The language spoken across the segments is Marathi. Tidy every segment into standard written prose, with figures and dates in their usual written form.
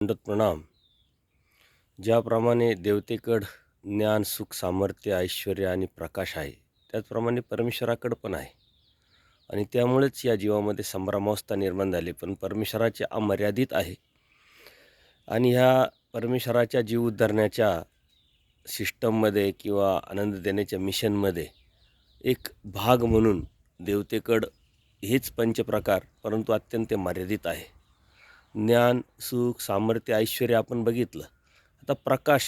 दंडवत प्रणाम. ज्याप्रमाणे देवतेकडं ज्ञान, सुख, सामर्थ्य, ऐश्वर्य आणि प्रकाश आहे, त्याचप्रमाणे परमेश्वराकडं पण आहे. आणि त्यामुळेच या जीवामध्ये संभ्रमावस्था निर्माण झाली. पण परमेश्वराचे अमर्यादित आहे. आणि ह्या परमेश्वराच्या जीव उद्धारण्याच्या सिस्टममध्ये किंवा आनंद देण्याच्या मिशनमध्ये एक भाग म्हणून देवतेकडं हेच पंचप्रकार, परंतु अत्यंत मर्यादित आहे. ज्ञान, सुख, सामर्थ्य, ऐश्वर्य आपण बघितलं. आता प्रकाश,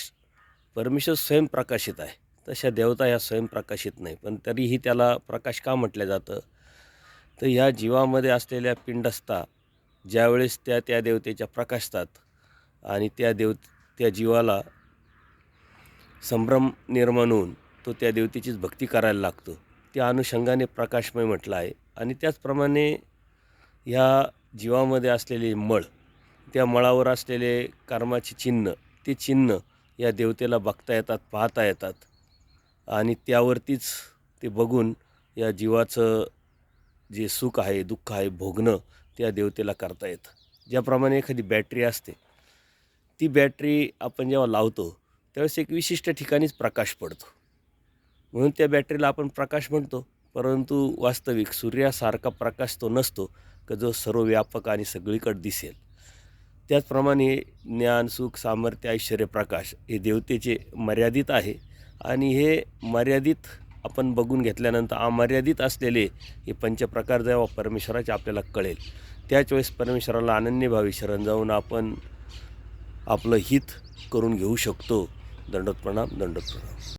परमेश्वर स्वयंप्रकाशित आहे. तशा देवता ह्या स्वयंप्रकाशित नाही, पण तरीही त्याला प्रकाश का म्हटलं जातं? तर ह्या जीवामध्ये असलेल्या पिंडस्था ज्यावेळेस त्या त्या देवतेच्या प्रकाशतात आणि त्या जीवाला संभ्रम निर्माण होऊन तो त्या देवतेचीच भक्ती करायला लागतो. त्या अनुषंगाने प्रकाशमय म्हटलं आहे. आणि त्याचप्रमाणे ह्या जीवामध्ये असलेले मळ, त्या मळावर असलेले कर्माचे चिन्ह, ते चिन्ह या देवतेला बघता येतात, पाहता येतात. आणि त्यावरतीच ते बघून या जीवाचं जे सुख आहे, दुःख आहे, भोगणं त्या देवतेला करता येतं. ज्याप्रमाणे एखादी बॅटरी असते, ती बॅटरी आपण जेव्हा लावतो त्यावेळेस एक विशिष्ट ठिकाणीच प्रकाश पडतो, म्हणून त्या बॅटरीला आपण प्रकाश म्हणतो. परंतु वास्तविक सूर्यासारखा प्रकाश तो नसतो का जो सर्वव्यापक आणि सगळीकडे दिसेल. त्याचप्रमाणे ज्ञान, सुख, सामर्थ्य, ऐश्वर्य, प्रकाश हे देवतेचे मर्यादित आहे. आणि हे मर्यादित आपण बघून घेतल्यानंतर अमर्यादित असलेले हे पंचप्रकार जेव्हा परमेश्वराचे आपल्याला कळेल, त्याच वेळेस परमेश्वराला अनन्यभावी शरण जाऊन आपण आपलं हित करून घेऊ शकतो. दंडवत प्रणाम, दंडवत प्रणाम.